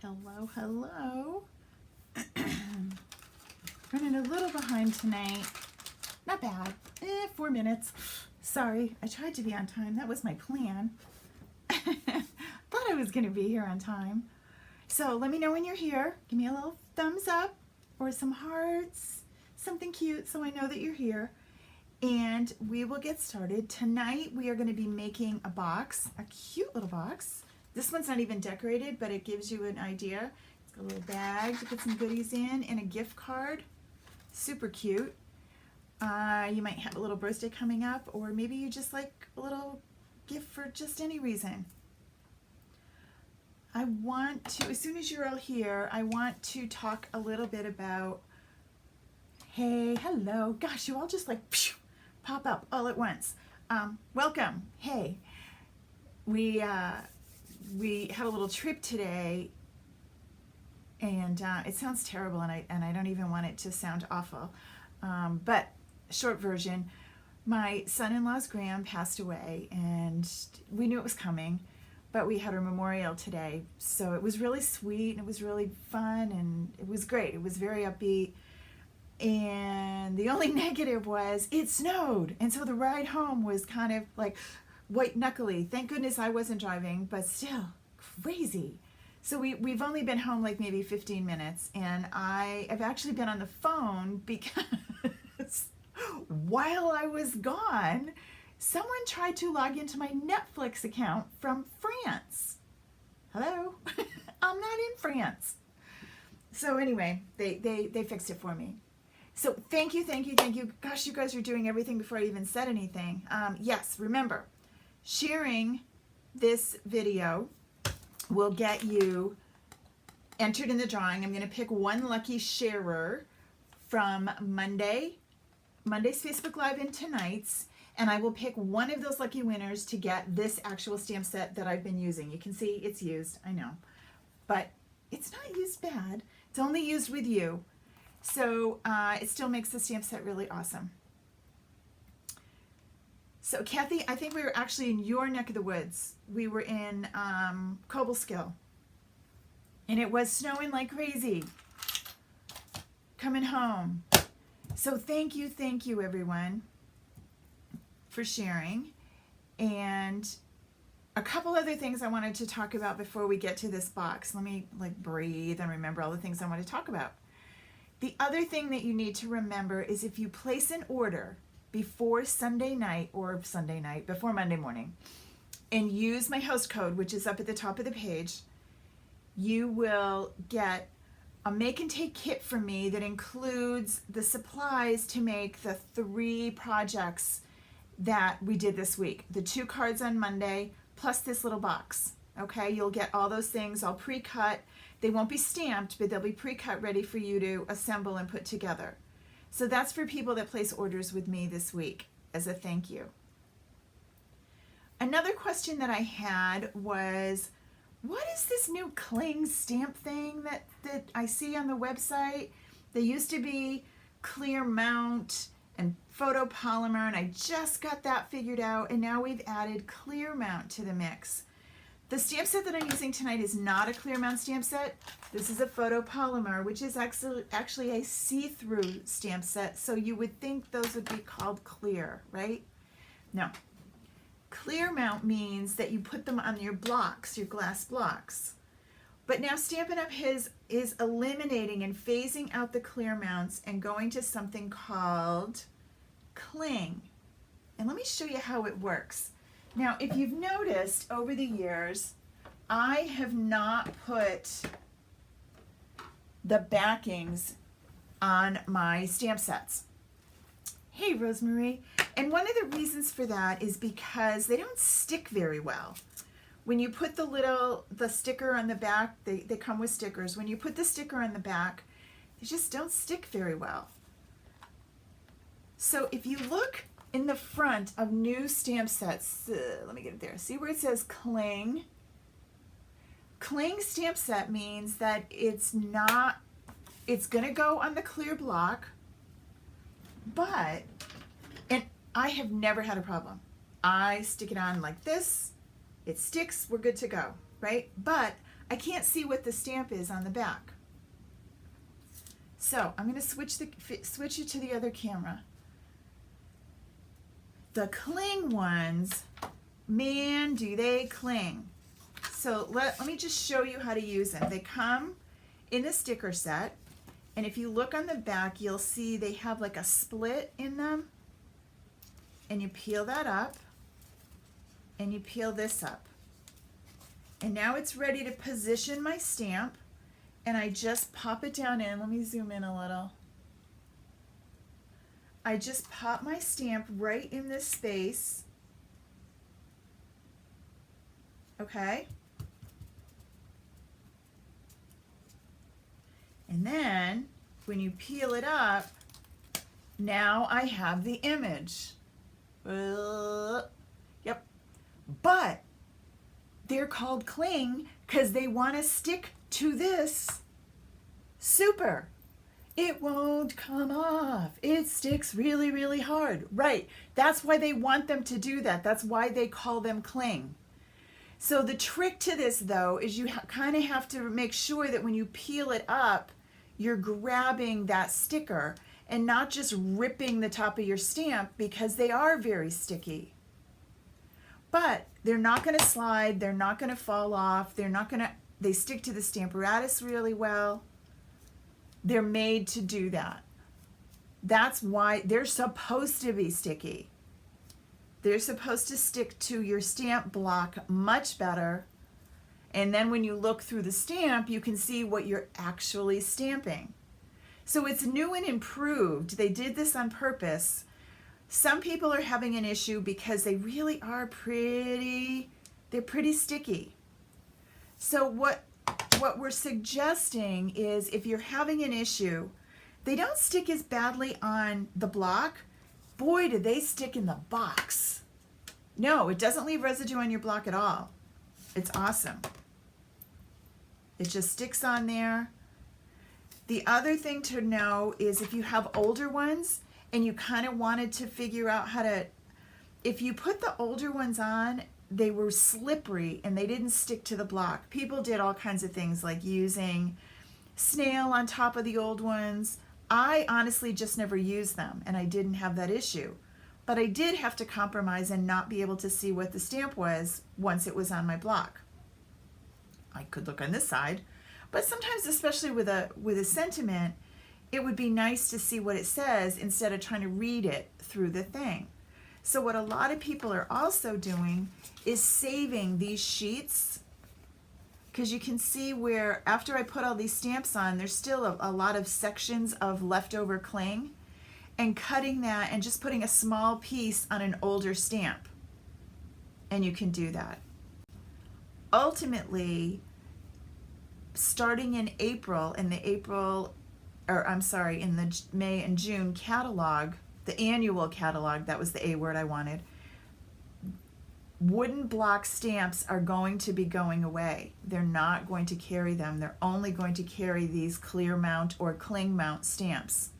Hello, hello. Running a little behind tonight. Not bad. 4 minutes. Sorry, I tried to be on time. That was my plan. Thought I was going to be here on time. So let me know when you're here. Give me a little thumbs up or some hearts, something cute so I know that you're here. And we will get started. Tonight we are going to be making a box, a cute little box. This one's not even decorated, but it gives you an idea. It's got a little bag to put some goodies in and a gift card. Super cute. You might have a little birthday coming up, or maybe you just like a little gift for just any reason. I want to, as soon as you're all here, I want to talk a little bit about, hey, hello. Gosh, you all just like pop up all at once. Welcome. Hey. We had a little trip today, and it sounds terrible, and I don't even want it to sound awful. But short version, my son-in-law's Graham passed away, and we knew it was coming, but we had our memorial today, so it was really sweet, and it was really fun, and it was great. It was very upbeat, and the only negative was it snowed, and so the ride home was kind of like white knuckly. Thank goodness I wasn't driving, but still crazy. So we've only been home like maybe 15 minutes, and I have actually been on the phone because while I was gone, someone tried to log into my Netflix account from France. Hello? I'm not in France. So anyway, they fixed it for me. So thank you. Gosh, you guys are doing everything before I even said anything. Yes, remember, sharing this video will get you entered in the drawing. I'm going to pick one lucky sharer from Monday's Facebook Live and tonight's, and I will pick one of those lucky winners to get this actual stamp set that I've been using. You can see it's used, I know, but it's not used bad. It's only used with you. So it still makes the stamp set really awesome. So Kathy, I think we were actually in your neck of the woods. We were in Cobleskill, and it was snowing like crazy coming home. So thank you everyone for sharing. And a couple other things I wanted to talk about before we get to this box. Let me like breathe and remember all the things I want to talk about. The other thing that you need to remember is if you place an order before Sunday night or Sunday night, before Monday morning, and use my host code, which is up at the top of the page, you will get a make and take kit from me that includes the supplies to make the 3 projects that we did this week. The 2 cards on Monday, plus this little box. Okay, you'll get all those things all pre-cut. They won't be stamped, but they'll be pre-cut ready for you to assemble and put together. So that's for people that place orders with me this week as a thank you. Another question that I had was, what is this new cling stamp thing that I see on the website? They used to be clear mount and photopolymer, and I just got that figured out, and now we've added clear mount to the mix. The stamp set that I'm using tonight is not a clear mount stamp set. This is a photopolymer, which is actually a see-through stamp set, so you would think those would be called clear, right? No. Clear mount means that you put them on your blocks, your glass blocks. But now Stampin' Up! is eliminating and phasing out the clear mounts and going to something called cling. And let me show you how it works. Now, if you've noticed over the years, I have not put the backings on my stamp sets. Hey, Rosemary. And one of the reasons for that is because they don't stick very well. When you put the sticker on the back, they come with stickers. When you put the sticker on the back, they just don't stick very well. So if you look in the front of new stamp sets, let me get it there. See where it says cling? Cling stamp set means that it's going to go on the clear block, but, and I have never had a problem. I stick it on like this, it sticks, we're good to go, right? But I can't see what the stamp is on the back. So I'm going to switch it to the other camera. The cling ones, man, do they cling. So let me just show you how to use them. They come in a sticker set, and if you look on the back, you'll see they have like a split in them, and you peel that up, and you peel this up. And now it's ready to position my stamp, and I just pop it down in. Let me zoom in a little. I just pop my stamp right in this space. Okay? And then when you peel it up, now I have the image. Yep. But they're called cling because they want to stick to this. Super. It won't come off. It sticks really, really hard. Right. That's why they want them to do that. That's why they call them cling. So the trick to this, though, is you kind of have to make sure that when you peel it up, you're grabbing that sticker and not just ripping the top of your stamp, because they are very sticky. But they're not going to slide. They're not going to fall off. They stick to the Stamparatus really well. They're made to do that. That's why they're supposed to be sticky. They're supposed to stick to your stamp block much better. And then when you look through the stamp, you can see what you're actually stamping. So it's new and improved. They did this on purpose. Some people are having an issue because they really are pretty sticky. So what we're suggesting is, if you're having an issue, they don't stick as badly on the block. Boy, do they stick in the box. No, it doesn't leave residue on your block at all. It's awesome. It just sticks on there. The other thing to know is, if you have older ones and you kind of wanted to figure out how to, if you put the older ones on, they were slippery and they didn't stick to the block. People did all kinds of things like using snail on top of the old ones. I honestly just never used them, and I didn't have that issue. But I did have to compromise and not be able to see what the stamp was once it was on my block. I could look on this side, but sometimes, especially with a sentiment, it would be nice to see what it says instead of trying to read it through the thing. So what a lot of people are also doing is saving these sheets, because you can see where after I put all these stamps on, there's still a lot of sections of leftover cling, and cutting that and just putting a small piece on an older stamp. And you can do that. Ultimately, starting in April, in the May and June catalog, the annual catalog, that was the A word I wanted, wooden block stamps are going to be going away. They're not going to carry them. They're only going to carry these clear mount or cling mount stamps.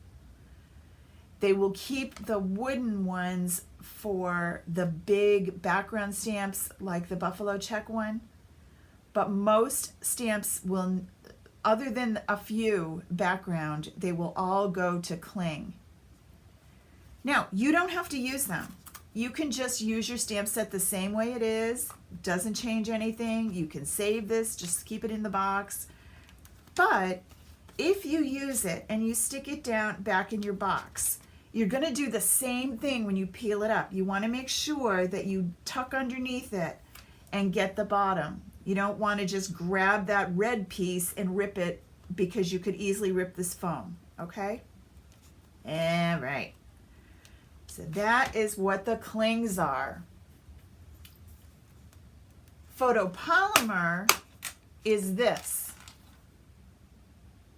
They will keep the wooden ones for the big background stamps like the buffalo check one, but most stamps will, other than a few background, they will all go to cling. Now, you don't have to use them. You can just use your stamp set the same way it is. Doesn't change anything. You can save this, just keep it in the box. But if you use it and you stick it down back in your box, you're going to do the same thing when you peel it up. You want to make sure that you tuck underneath it and get the bottom. You don't want to just grab that red piece and rip it, because you could easily rip this foam, okay? All right. So that is what the clings are. Photopolymer is this.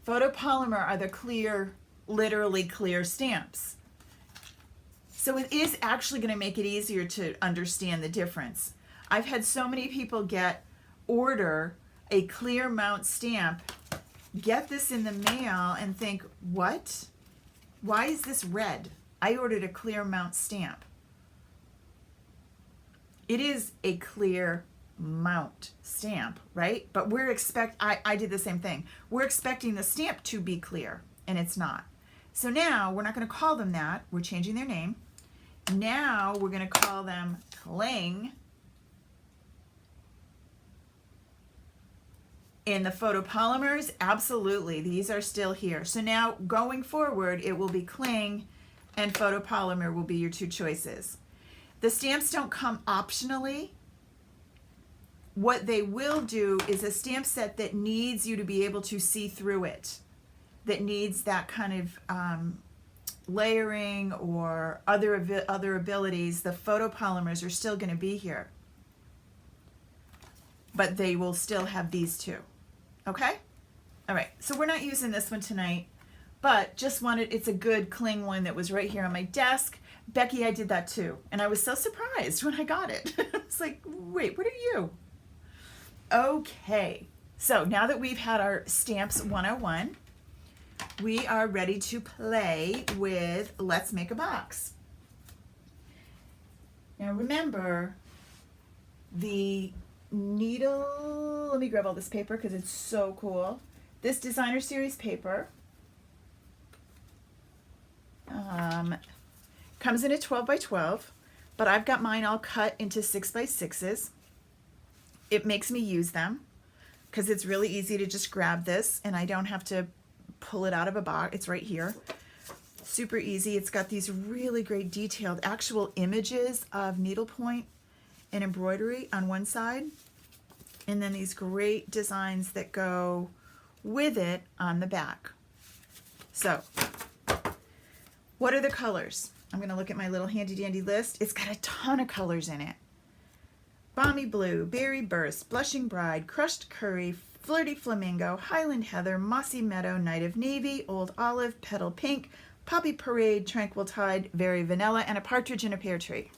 Photopolymer are the clear, literally clear stamps. So it is actually going to make it easier to understand the difference. I've had so many people order a clear mount stamp, get this in the mail and think, what? Why is this red? I ordered a clear mount stamp. It is a clear mount stamp, right? But I did the same thing. We're expecting the stamp to be clear, and it's not. So now we're not going to call them that. We're changing their name. Now we're going to call them cling. In the photopolymers, absolutely, these are still here. So now going forward, it will be cling and photopolymer will be your two choices. The stamps don't come optionally. What they will do is a stamp set that needs you to be able to see through it, that needs that kind of layering or other abilities. The photopolymers are still going to be here, but they will still have these two. Okay? All right, so we're not using this one tonight, but just wanted, it's a good cling one that was right here on my desk. Becky, I did that too, and I was so surprised when I got it. It's like, wait, what are you? Okay, so now that we've had our Stamps 101, we are ready to play with Let's Make a Box. Now remember, the needle, let me grab all this paper because it's so cool. This designer series paper comes in a 12 by 12, but I've got mine all cut into 6 by 6s. It makes me use them because it's really easy to just grab this and I don't have to pull it out of a box. It's right here. Super easy. It's got these really great detailed actual images of needlepoint and embroidery on one side, and then these great designs that go with it on the back. So what are the colors? I'm going to look at my little handy dandy list. It's got a ton of colors in it. Balmy Blue, Berry Burst, Blushing Bride, Crushed Curry, Flirty Flamingo, Highland Heather, Mossy Meadow, Night of Navy, Old Olive, Petal Pink, Poppy Parade, Tranquil Tide, Very Vanilla, and a Partridge in a Pear Tree.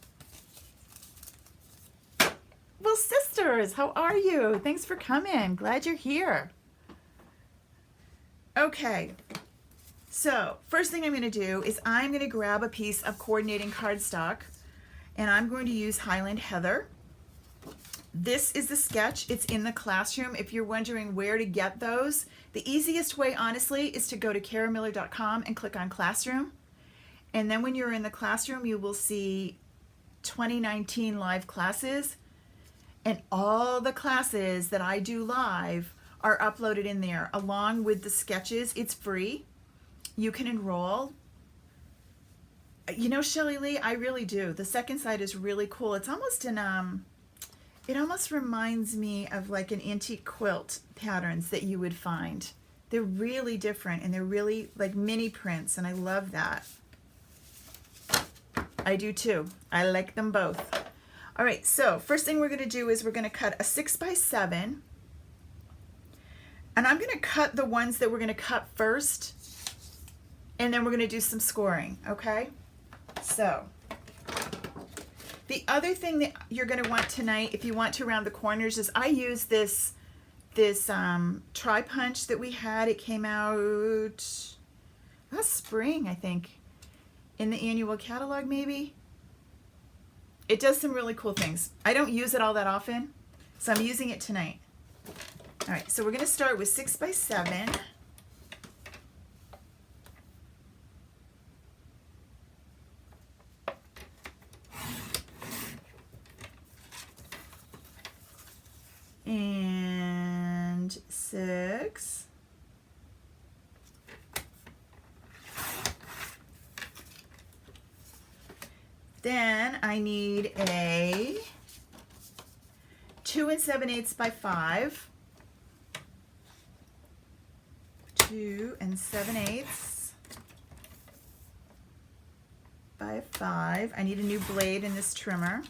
Well, sisters, how are you? Thanks for coming. Glad you're here. Okay, so first thing I'm going to do is I'm going to grab a piece of coordinating cardstock, and I'm going to use Highland Heather. This is the sketch. It's in the classroom. If you're wondering where to get those, the easiest way, honestly, is to go to karamiller.com and click on Classroom. And then when you're in the classroom, you will see 2019 live classes. And all the classes that I do live are uploaded in there along with the sketches. It's free. You can enroll. You know, Shelly Lee, I really do. The second side is really cool. It's almost an it almost reminds me of like an antique quilt patterns that you would find. They're really different and they're really like mini prints, and I love that. I do too. I like them both. All right, so first thing we're going to do is we're going to cut a 6 by 7, and I'm going to cut the ones that we're going to cut first, and then we're going to do some scoring, okay? So the other thing that you're going to want tonight, if you want to round the corners, is I use this tri-punch that we had. It came out last spring, I think, in the annual catalog maybe. It does some really cool things. I don't use it all that often, so I'm using it tonight. All right, so we're going to start with 6 by 7. And 6. Then I need a 2 7/8 by 5. 2 7/8 by 5. I need a new blade in this trimmer.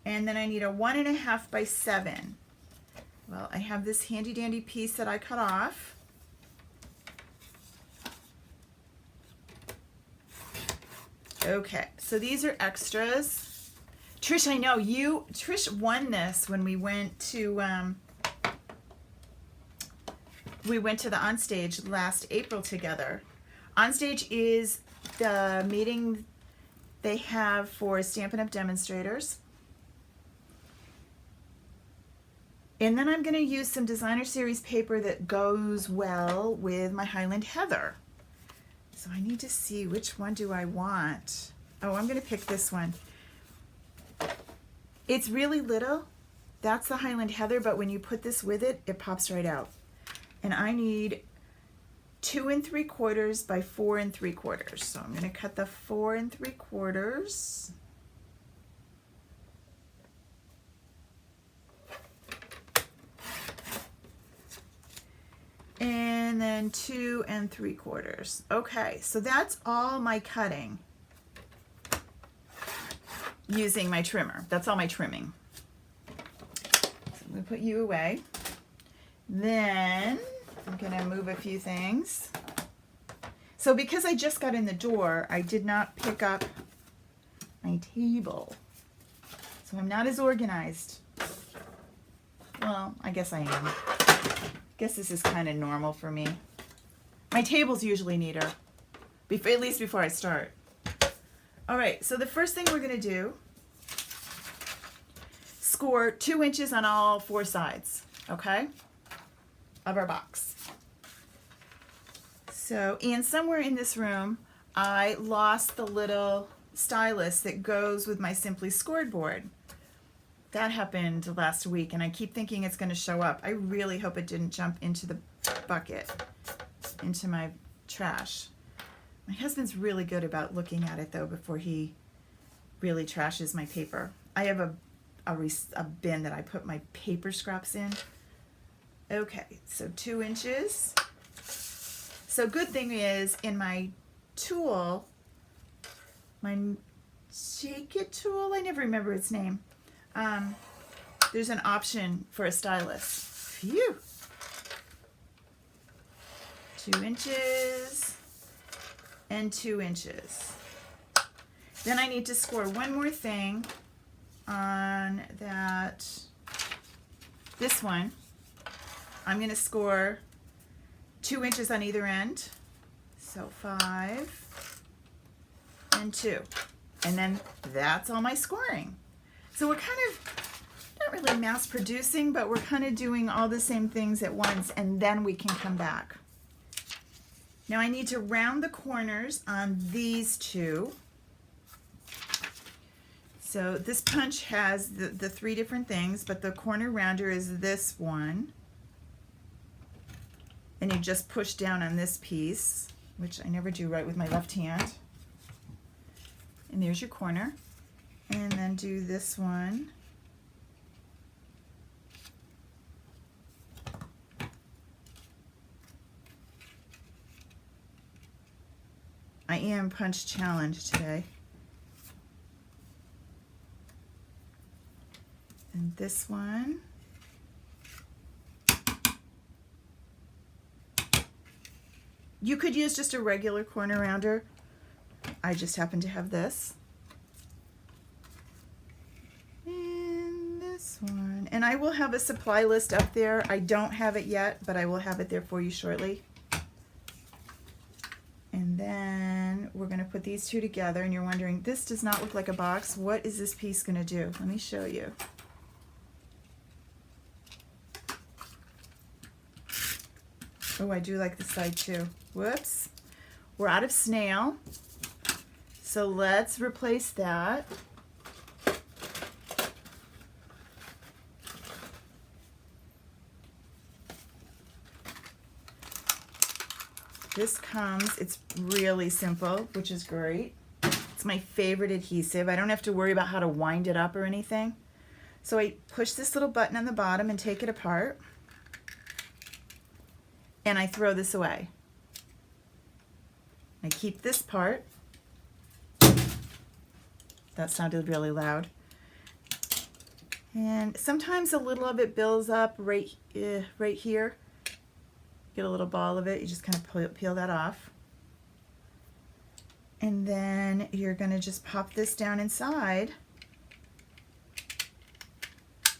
And then I need a 1 1/2 by 7. Well, I have this handy dandy piece that I cut off. Okay, so these are extras. Trish, I know Trish won this when we went to the Onstage last April together. Onstage is the meeting they have for Stampin' Up! Demonstrators. And then I'm going to use some designer series paper that goes well with my Highland Heather. So I need to see which one do I want. Oh, I'm going to pick this one. It's really little. That's the Highland Heather, but when you put this with it, it pops right out. And I need 2 3/4 by 4 3/4. So I'm going to cut the 4 3/4. And then 2 3/4. Okay, so that's all my cutting using my trimmer. That's all my trimming. So I'm going to put you away. Then I'm going to move a few things. So because I just got in the door, I did not pick up my table. So I'm not as organized. Well, I guess I am. Guess this is kind of normal for me. My table's usually neater, at least before I start. All right, so the first thing we're going to do, score 2 inches on all 4 sides, okay, of our box. So, and somewhere in this room, I lost the little stylus that goes with my Simply Scored board. That happened last week, and I keep thinking it's going to show up. I really hope it didn't jump into the bucket, into my trash. My husband's really good about looking at it, though, before he really trashes my paper. I have a bin that I put my paper scraps in. Okay, so 2 inches. So good thing is, in my tool, my Shake It tool, I never remember its name. There's an option for a stylus. Phew. 2 inches and 2 inches. Then I need to score one more thing on this one. I'm going to score 2 inches on either end. So 5 and 2. And then that's all my scoring. So we're kind of not really mass producing, but we're kind of doing all the same things at once, and then we can come back. Now I need to round the corners on these two. So this punch has the 3 different things, but the corner rounder is this one. And you just push down on this piece, which I never do right with my left hand. And there's your corner. And then do this one. I am punch challenged today. And this one. You could use just a regular corner rounder. I just happen to have this. And this one. And I will have a supply list up there. I don't have it yet, but I will have it there for you shortly. And then we're going to put these two together, and you're wondering, this does not look like a box. What is this piece going to do? Let me show you. Oh, I do like the side too. Whoops. We're out of snail. So let's replace that. This comes, it's really simple, which is great. It's my favorite adhesive. I don't have to worry about how to wind it up or anything. So I push this little button on the bottom and take it apart. And I throw this away. I keep this part. That sounded really loud. And sometimes a little of it builds up right here. Get a little ball of it. You just kind of peel that off. And then you're going to just pop this down inside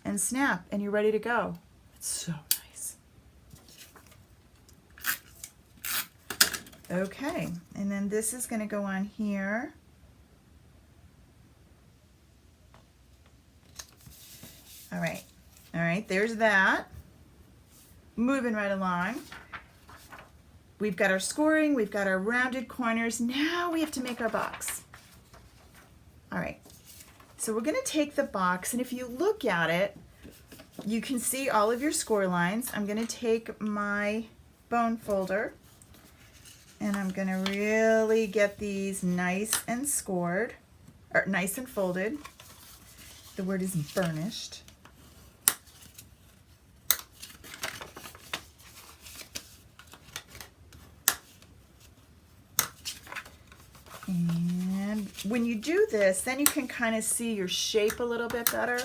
and snap, and you're ready to go. It's so nice. Okay, and then this is going to go on here. All right, All right, there's that. Moving right along. We've got our scoring, we've got our rounded corners. Now we have to make our box. All right, so we're gonna take the box, and if you look at it, you can see all of your score lines. I'm gonna take my bone folder, and I'm gonna really get these nice and scored, or nice and folded. The word is burnished. And when you do this, then you can kind of see your shape a little bit better.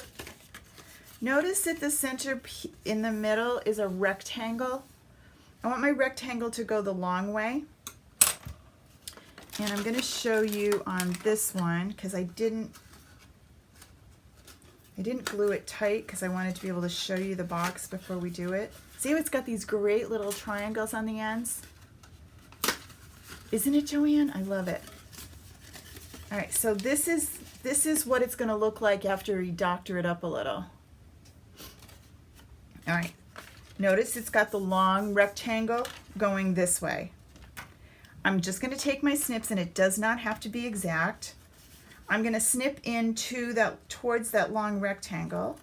Notice that the center in the middle is a rectangle. I want my rectangle to go the long way. And I'm going to show you on this one, because I didn't glue it tight because I wanted to be able to show you the box before we do it. See how it's got these great little triangles on the ends? Isn't it, Joanne? I love it. All right, so this is what it's going to look like after we doctor it up a little. All right, notice it's got the long rectangle going this way. I'm just going to take my snips, and it does not have to be exact. I'm going to snip into towards that long rectangle.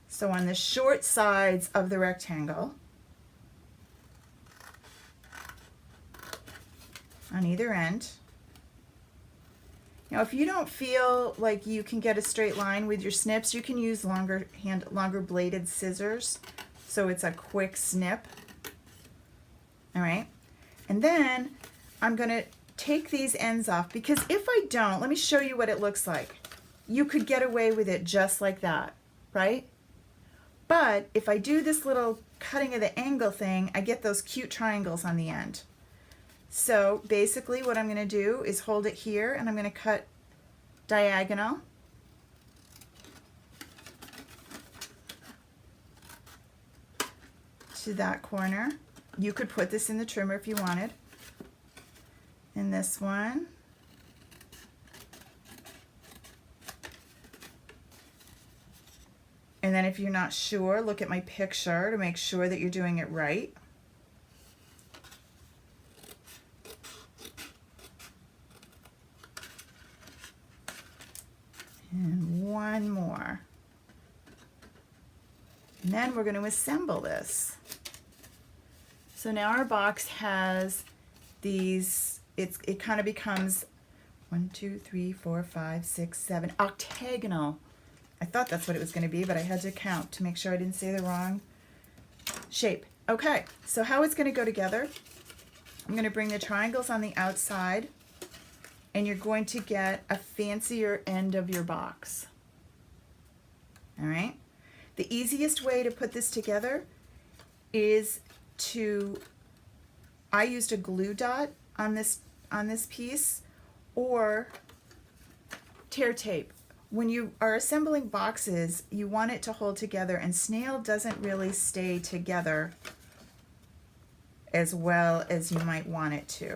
So on the short sides of the rectangle, on either end. Now, if you don't feel like you can get a straight line with your snips, you can use longer bladed scissors, so it's a quick snip. All right, and then I'm going to take these ends off, because if I don't, let me show you what it looks like. You could get away with it just like that, right? But if I do this little cutting of the angle thing, I get those cute triangles on the end. So basically what I'm going to do is hold it here, and I'm going to cut diagonal. To that corner. You could put this in the trimmer if you wanted. And this one. And then if you're not sure, look at my picture to make sure that you're doing it right. And one more. And then we're going to assemble this. So now our box has these, it kind of becomes 1, 2, 3, 4, 5, 6, 7, octagonal. I thought that's what it was going to be, but I had to count to make sure I didn't say the wrong shape. Okay, so how it's going to go together, I'm going to bring the triangles on the outside, and you're going to get a fancier end of your box. All right? The easiest way to put this together is I used a glue dot on this piece, or tear tape. When you are assembling boxes, you want it to hold together, and snail doesn't really stay together as well as you might want it to.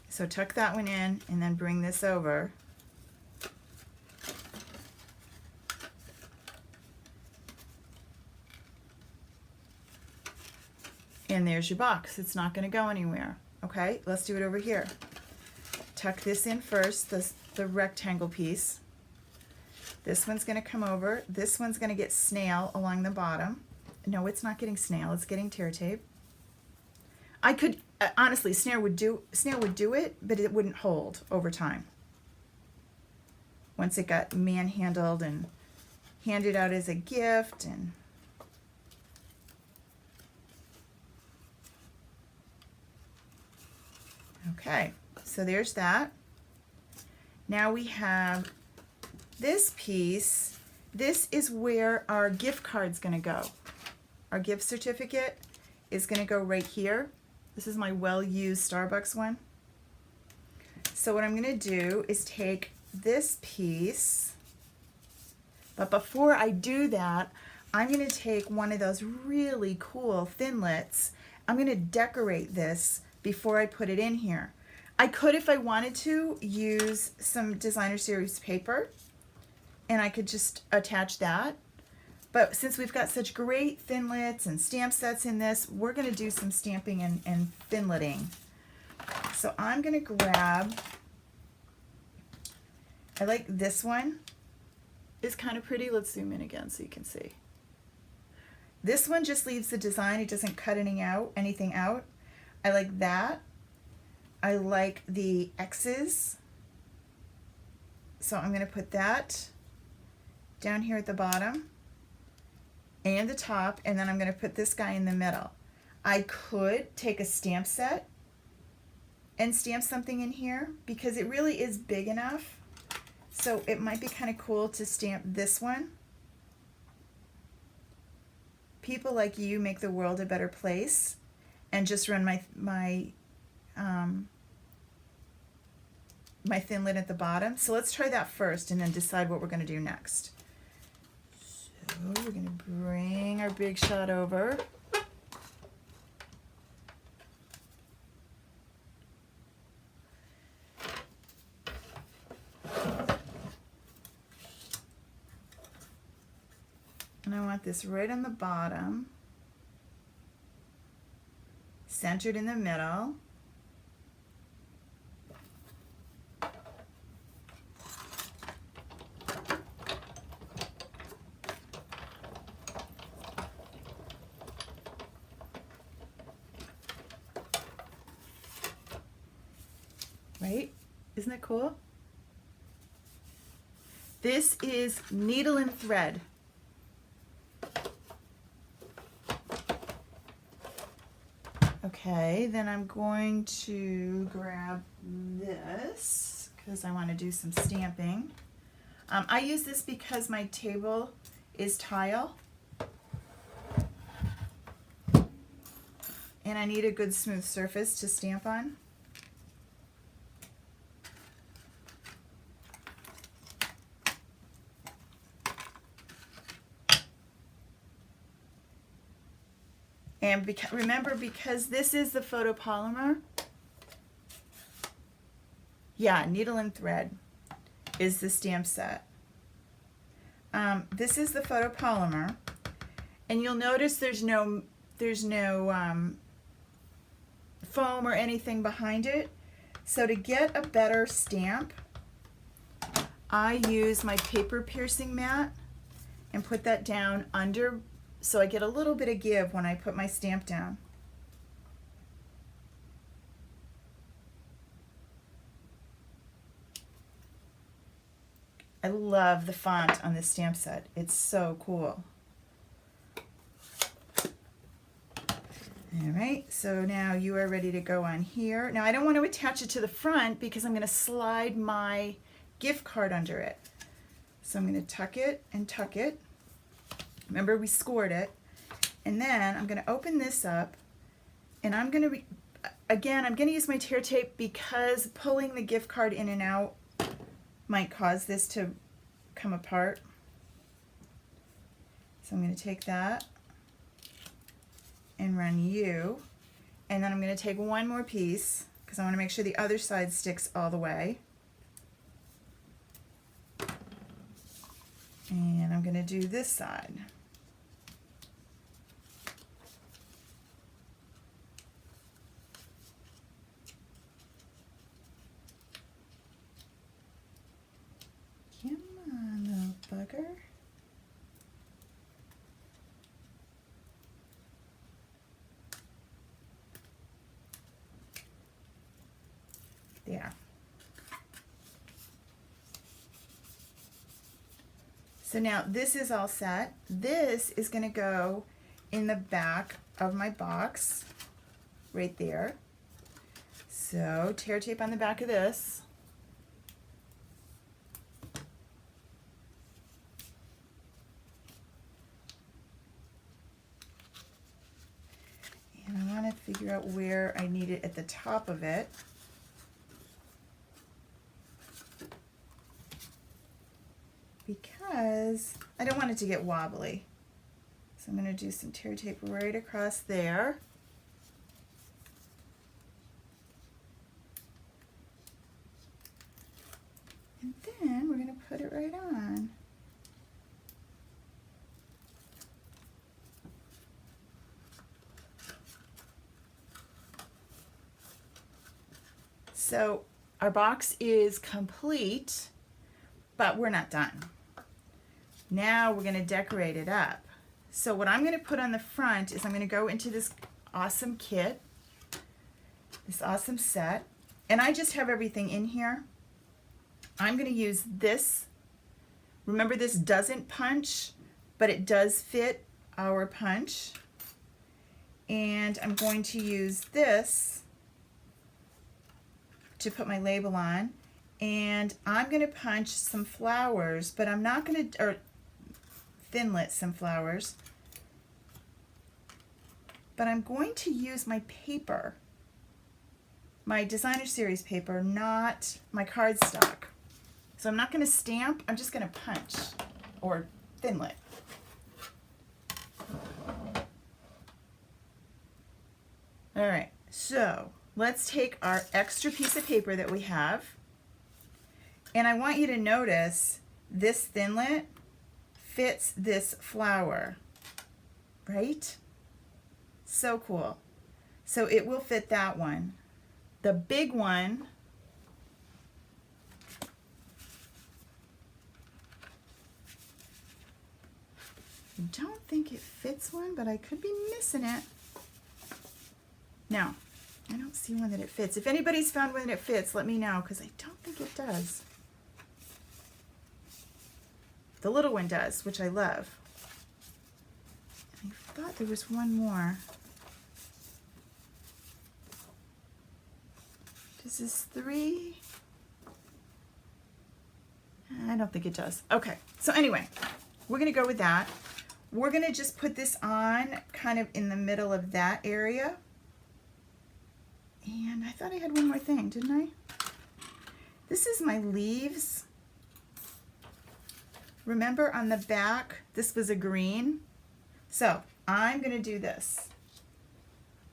So tuck that one in, and then bring this over. And there's your box. It's not going to go anywhere. Okay, let's do it over here. Tuck this in first, the rectangle piece. This one's going to come over. This one's going to get snail along the bottom. No, it's not getting snail. It's getting tear tape. I could, honestly, snail would do it, but it wouldn't hold over time. Once it got manhandled and handed out as a gift, and okay, so there's that. Now we have this piece. This is where our gift card's going to go. Our gift certificate is going to go right here. This is my well-used Starbucks one. So what I'm going to do is take this piece, but before I do that, I'm going to take one of those really cool thinlits. I'm going to decorate this before I put it in here. I could, if I wanted to, use some designer series paper and I could just attach that. But since we've got such great Thinlits and stamp sets in this, we're going to do some stamping and Thinliting. So I'm going to grab, I like this one. It's kind of pretty. Let's zoom in again so you can see. This one just leaves the design. It doesn't cut anything out. I like that. I like the X's. So I'm going to put that down here at the bottom and the top, and then I'm going to put this guy in the middle. I could take a stamp set and stamp something in here because it really is big enough. So it might be kind of cool to stamp this one. People like you make the world a better place, and just run my Thinlit at the bottom. So let's try that first and then decide what we're going to do next. So we're going to bring our big shot over. And I want this right on the bottom, centered in the middle. Right? Isn't that cool? This is needle and thread. Okay, then I'm going to grab this because I want to do some stamping. I use this because my table is tile and I need a good smooth surface to stamp on. And remember, because this is the photopolymer, yeah, needle and thread is the stamp set. This is the photopolymer, and you'll notice there's no foam or anything behind it. So to get a better stamp, I use my paper piercing mat and put that down under, so I get a little bit of give when I put my stamp down. I love the font on this stamp set. It's so cool. All right, so now you are ready to go on here. Now I don't want to attach it to the front because I'm going to slide my gift card under it. So I'm going to tuck it and tuck it. Remember, we scored it. And then I'm going to open this up, and I'm going to, again, I'm going to use my tear tape because pulling the gift card in and out might cause this to come apart. So I'm going to take that and run you. And then I'm going to take one more piece because I want to make sure the other side sticks all the way. And I'm going to do this side. Come on, little bugger. There. So now this is all set. This is going to go in the back of my box, right there. So tear tape on the back of this. And I want to figure out where I need it at the top of it. Because I don't want it to get wobbly. So I'm going to do some tear tape right across there. right on. So our box is complete, but we're not done. Now we're going to decorate it up. So what I'm going to put on the front is I'm going to go into this awesome kit, this awesome set, and I just have everything in here. I'm going to use this. Remember, this doesn't punch, but it does fit our punch. And I'm going to use this to put my label on. And I'm going to punch some flowers, but I'm not going to, or thinlit some flowers. But I'm going to use my paper, my designer series paper, not my cardstock. So I'm not going to stamp, I'm just going to punch or thinlit. All right, so let's take our extra piece of paper that we have, and I want you to notice this thinlit fits this flower, right? So cool. So it will fit that one. The big one, I don't think it fits one, but I could be missing it. No, I don't see one that it fits. If anybody's found one that it fits, let me know, because I don't think it does. The little one does, which I love. I thought there was one more. This is 3. I don't think it does. Okay, so anyway, we're going to go with that. We're going to just put this on kind of in the middle of that area. And I thought I had one more thing, didn't I? This is my leaves. Remember on the back, this was a green. So I'm going to do this.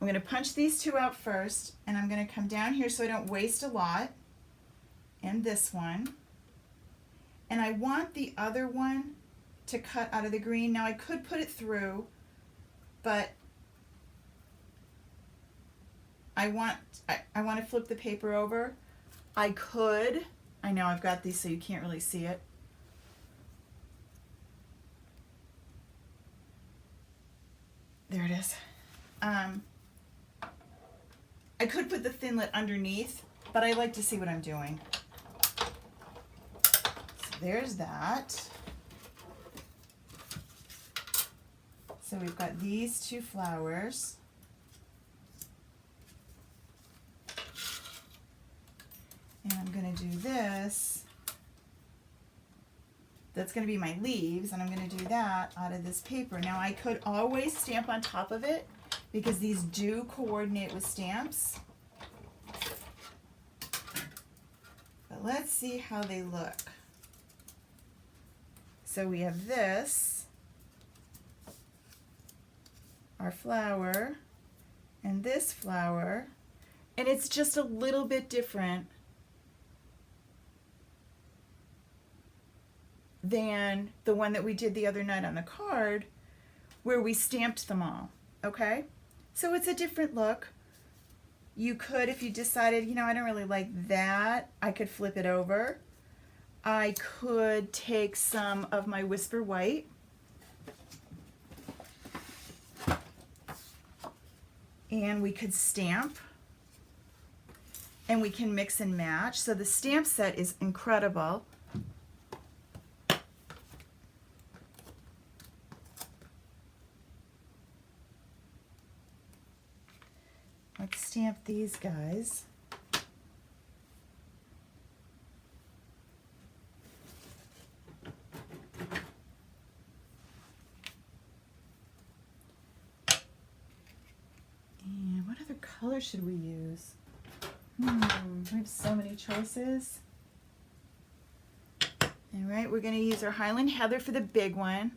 I'm going to punch these two out first, and I'm going to come down here so I don't waste a lot. And this one. And I want the other one to cut out of the green. Now I could put it through, but I want to flip the paper over. I could. I know I've got these so you can't really see it. There it is. I could put the thinlit underneath, but I like to see what I'm doing. So there's that. So we've got these two flowers. And I'm going to do this. That's going to be my leaves, and I'm going to do that out of this paper. Now I could always stamp on top of it because these do coordinate with stamps. But let's see how they look. So we have this, our flower, and this flower, and it's just a little bit different than the one that we did the other night on the card where we stamped them all, okay? So it's a different look. You could, if you decided, you know, I don't really like that, I could flip it over. I could take some of my Whisper White and we could stamp, and we can mix and match. So the stamp set is incredible. Let's stamp these guys. And what other color should we use? We have so many choices. All right, we're going to use our Highland Heather for the big one.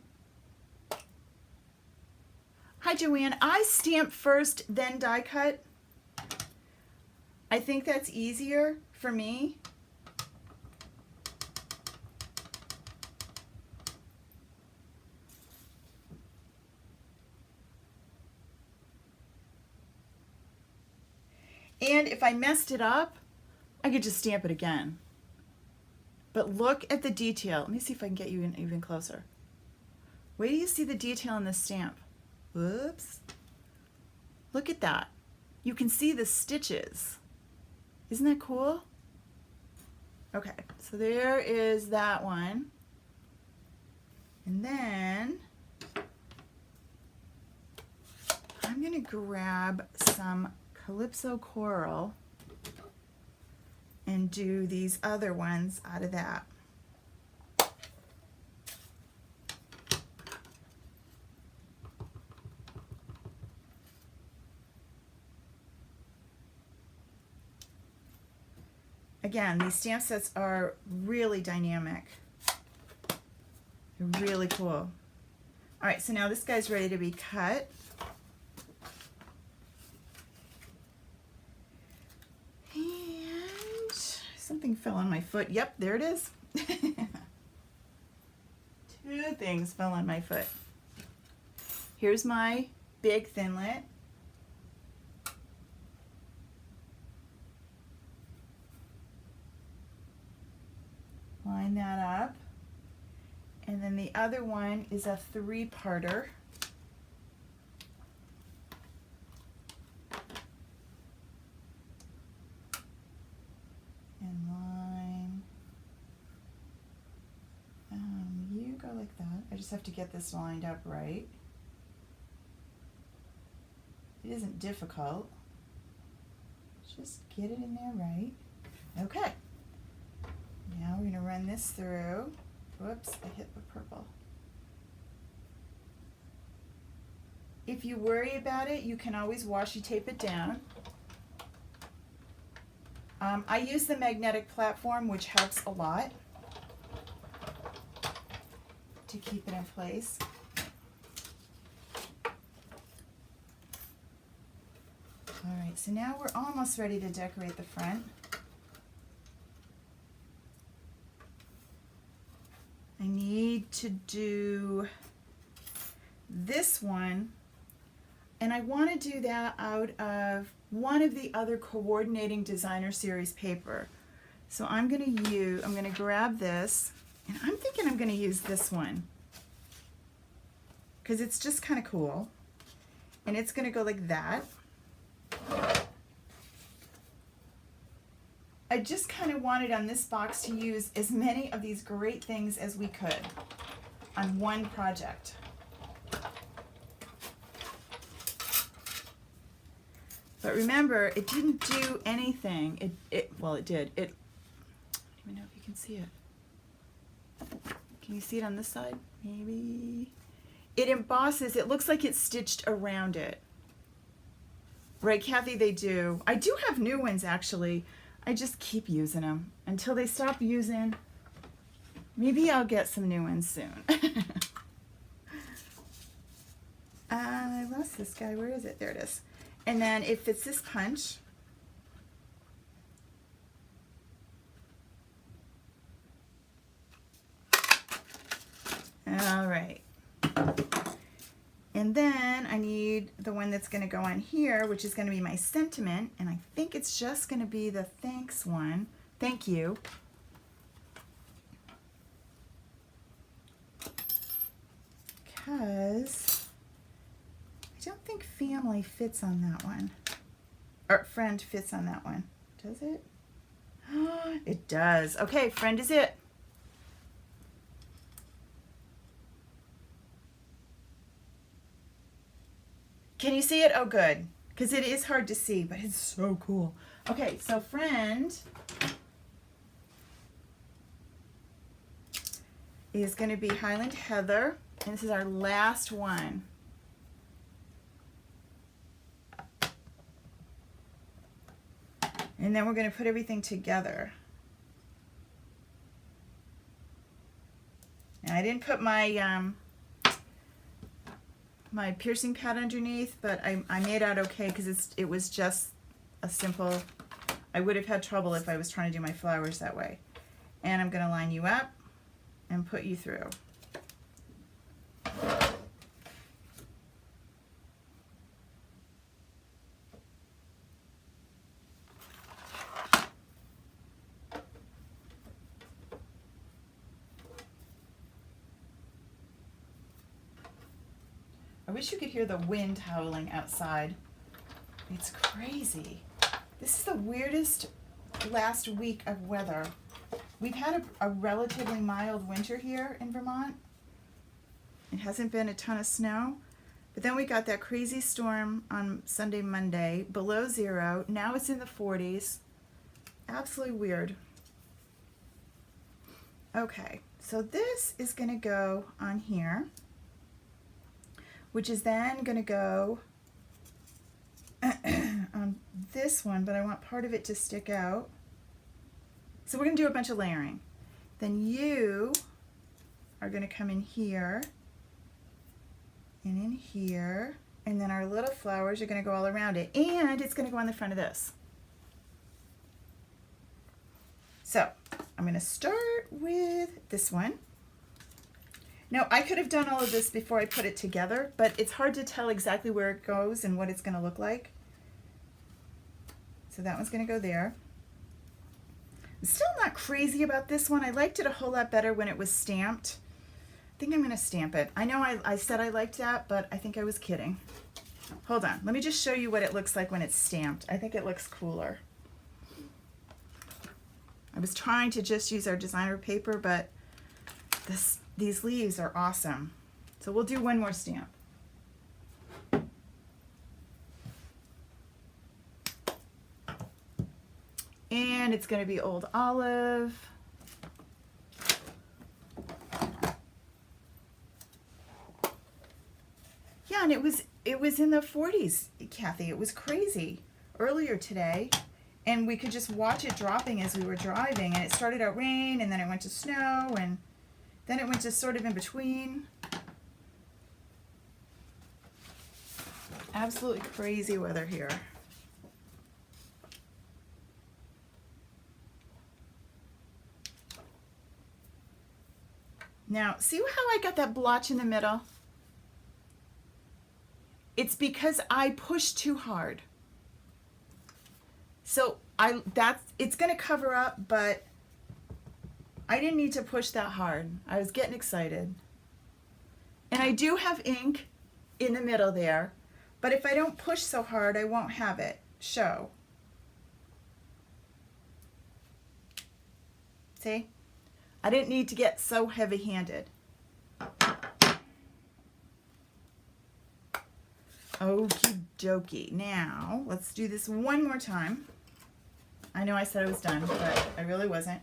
Hi, Joanne. I stamp first, then die cut. I think that's easier for me. if I messed it up, I could just stamp it again. But look at the detail. Let me see if I can get you in even closer. Wait till you see the detail in this stamp. Whoops. Look at that. You can see the stitches. Isn't that cool? Okay, so there is that one. And then I'm going to grab some Calypso Coral and do these other ones out of that. Again, these stamp sets are really dynamic. They're really cool. All right, so now this guy's ready to be cut. And something fell on my foot. Yep, there it is. Two things fell on my foot. Here's my big thinlet. Line that up. And then the other one is a 3-parter. And line. You go like that. I just have to get this lined up right. It isn't difficult. Just get it in there right. Okay. Now we're going to run this through. Whoops, I hit the purple. If you worry about it, you can always washi tape it down. I use the magnetic platform, which helps a lot to keep it in place. All right, so now we're almost ready to decorate the front. I need to do this one, and I want to do that out of one of the other coordinating designer series paper. So I'm going to grab this, and I'm thinking I'm going to use this one because it's just kind of cool, and it's going to go like that. I just kind of wanted on this box to use as many of these great things as we could on one project. But remember, it didn't do anything. Well, it did. I don't even know if you can see it. Can you see it on this side? Maybe. It embosses. It looks like it's stitched around it. Right, Kathy? They do. I do have new ones, actually. I just keep using them until they stop using. Maybe I'll get some new ones soon. I lost this guy. Where is it? There it is. And then it fits this punch. All right. And then I need the one that's going to go on here, which is going to be my sentiment. And I think it's just going to be the thanks one. Thank you. Because I don't think family fits on that one. Or friend fits on that one. Does it? It does. Okay, friend is it. Can you see it? Oh, good. Because it is hard to see, but it's so cool. Okay, so friend is going to be Highland Heather, and this is our last one. And then we're going to put everything together. And I didn't put my my piercing pad underneath, but I made out okay because it was just a simple. I would have had trouble if I was trying to do my flowers that way. And I'm going to line you up and put you through. I wish you could hear the wind howling outside. It's crazy. This is the weirdest last week of weather. We've had a relatively mild winter here in Vermont. It hasn't been a ton of snow, but then we got that crazy storm on Sunday, Monday, below zero. Now it's in the 40s. Absolutely weird. Okay, so this is going to go on here, which is then going to go on this one, but I want part of it to stick out. So we're going to do a bunch of layering. Then you are going to come in here and in here, and then our little flowers are going to go all around it, and it's going to go on the front of this. So I'm going to start with this one. Now I could have done all of this before I put it together, but it's hard to tell exactly where it goes and what it's going to look like. So that one's going to go there. I'm still not crazy about this one. I liked it a whole lot better when it was stamped. I think I'm going to stamp it. I know I said I liked that, but I think I was kidding. Hold on. Let me just show you what it looks like when it's stamped. I think it looks cooler. I was trying to just use our designer paper, but these leaves are awesome. So we'll do one more stamp. And it's going to be Old Olive. Yeah, and it was in the 40s, Kathy. It was crazy earlier today. And we could just watch it dropping as we were driving. And it started out rain, and then it went to snow, and then it went to sort of in between. Absolutely crazy weather here. Now, see how I got that blotch in the middle? It's because I pushed too hard. So it's going to cover up, but I didn't need to push that hard. I was getting excited. And I do have ink in the middle there, but if I don't push so hard, I won't have it show. See? I didn't need to get so heavy-handed. Okie dokie. Now, let's do this one more time. I know I said I was done, but I really wasn't.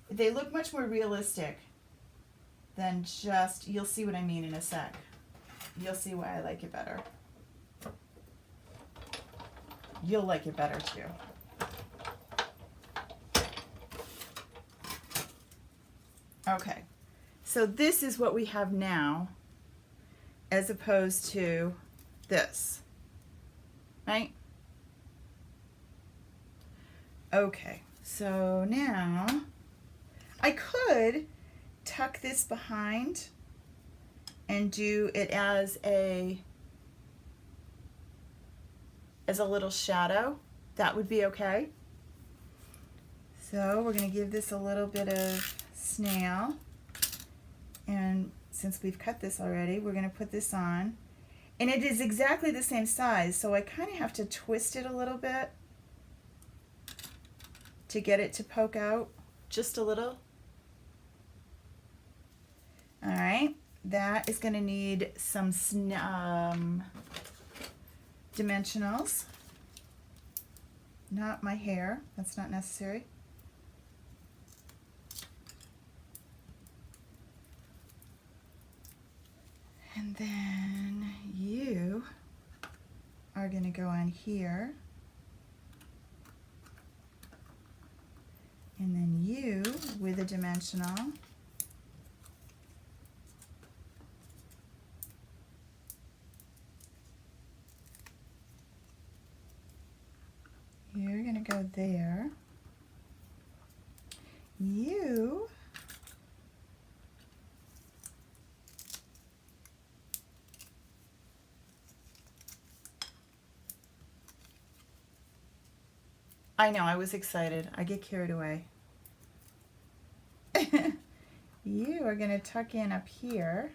They look much more realistic than just, you'll see what I mean in a sec. You'll see why I like it better. You'll like it better too. Okay, so this is what we have now as opposed to this, right? Okay, so now I could tuck this behind and do it as a little shadow. That would be okay. So we're going to give this a little bit of snail, and since we've cut this already, we're going to put this on, and it is exactly the same size, so I kind of have to twist it a little bit to get it to poke out just a little. All right, that is going to need some dimensionals. Not my hair, that's not necessary. And then you are going to go on here. And then you with a dimensional. You're going to go there. You I know, I was excited. I get carried away. You are going to tuck in up here.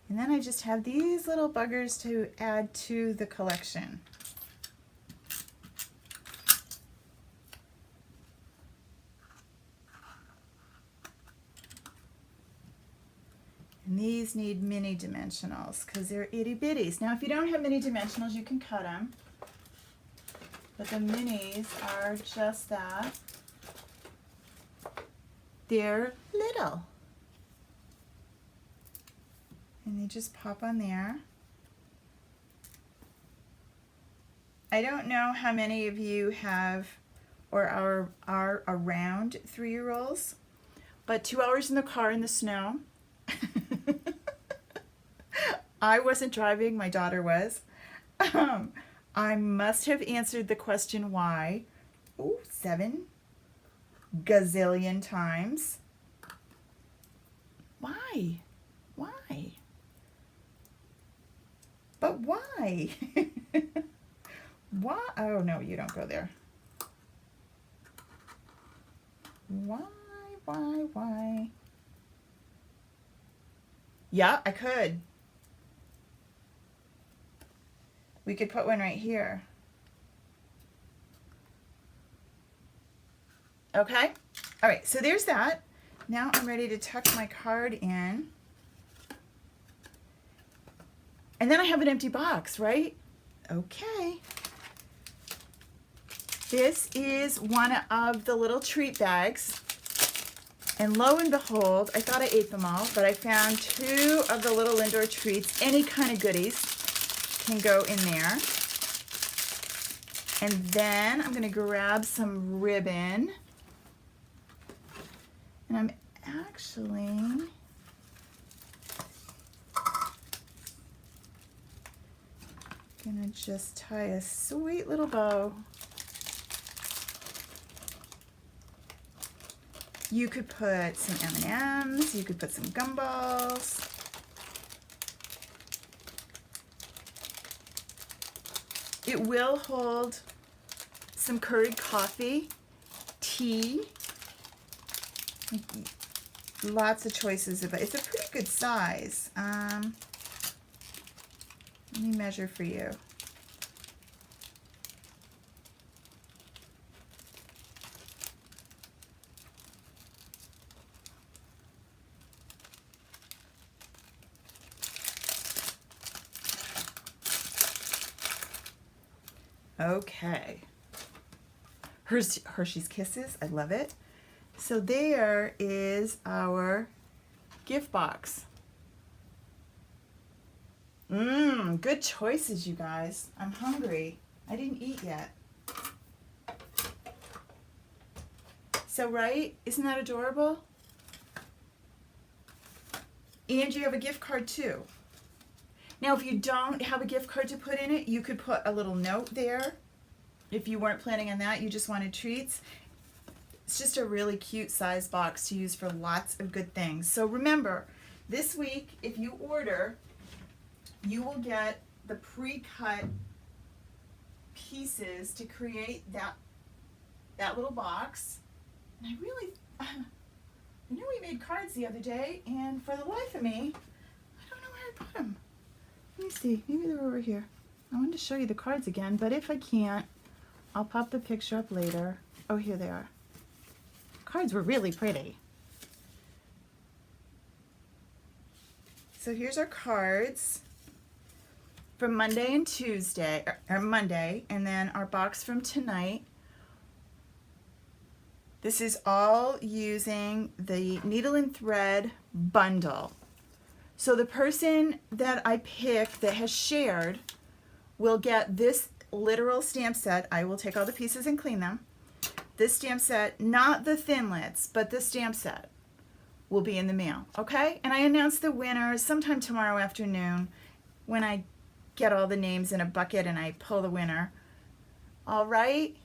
And then I just have these little buggers to add to the collection. And these need mini dimensionals because they're itty bitties. Now if you don't have mini dimensionals, you can cut them. But the minis are just that. They're little. And they just pop on there. I don't know how many of you have or are around 3-year-olds, but 2 hours in the car in the snow. I wasn't driving, my daughter was. I must have answered the question why, 7 gazillion times. Why? Why? But why? Why? Oh no, you don't go there. Why? Yeah, I could. We could put one right here. Okay? All right, so there's that. Now I'm ready to tuck my card in. And then I have an empty box, right? Okay. This is one of the little treat bags. And lo and behold, I thought I ate them all, but I found 2 of the little Lindor treats. Any kind of goodies can go in there. And then I'm going to grab some ribbon. And I'm actually going to just tie a sweet little bow. You could put some M&Ms, you could put some gumballs. It will hold some curried coffee, tea, lots of choices of it. It's a pretty good size. Let me measure for you. Okay. Hershey's Kisses, I love it. So there is our gift box. Good choices, you guys. I'm hungry. I didn't eat yet. So, right? Isn't that adorable? And you have a gift card too. Now, if you don't have a gift card to put in it, you could put a little note there. If you weren't planning on that, you just wanted treats. It's just a really cute size box to use for lots of good things. So remember, this week, if you order, you will get the pre-cut pieces to create that little box. And I really, I know we made cards the other day, and for the life of me, I don't know where I put them. Let me see, maybe they're over here. I wanted to show you the cards again, but if I can't, I'll pop the picture up later. Oh, here they are. Cards were really pretty. So here's our cards from Monday and Tuesday, or Monday, and then our box from tonight. This is all using the needle and thread bundle. So the person that I pick that has shared will get this literal stamp set. I will take all the pieces and clean them. This stamp set, not the thinlits, but the stamp set will be in the mail, okay? And I announce the winners sometime tomorrow afternoon when I get all the names in a bucket and I pull the winner. All right?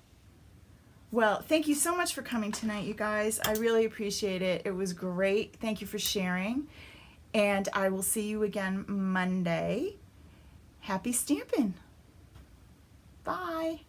Well, thank you so much for coming tonight, you guys. I really appreciate it. It was great. Thank you for sharing. And I will see you again Monday. Happy stamping. Bye.